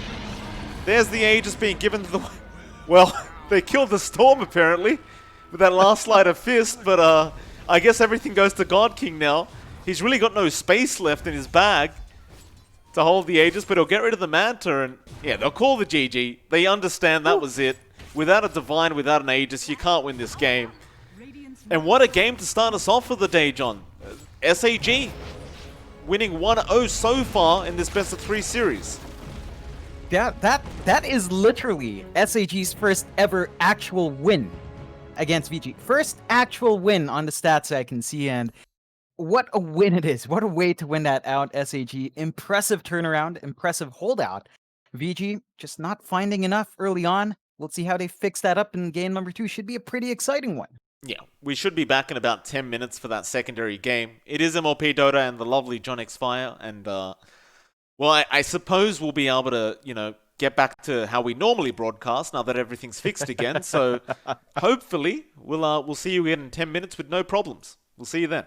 There's the Aegis being given to the... Well, they killed the Storm, apparently, with that last slide of Fist, but I guess everything goes to God King now. He's really got no space left in his bag to hold the Aegis, but he'll get rid of the Manta, and yeah, they'll call the GG. They understand that was it. Without a Divine, without an Aegis, you can't win this game. And what a game to start us off for the day, John. SAG, winning 1-0 so far in this best of 3 series. That is literally SAG's first ever actual win against Vici. First actual win on the stats I can see, and what a win it is. What a way to win that out, SAG. Impressive turnaround, impressive holdout. VG just not finding enough early on. We'll see how they fix that up in game number 2. Should be a pretty exciting one. Yeah, we should be back in about 10 minutes for that secondary game. It is MLP Dota and the lovely johnxfire, and well, I suppose we'll be able to, get back to how we normally broadcast now that everything's fixed again. So hopefully we'll see you again in 10 minutes with no problems. We'll see you then.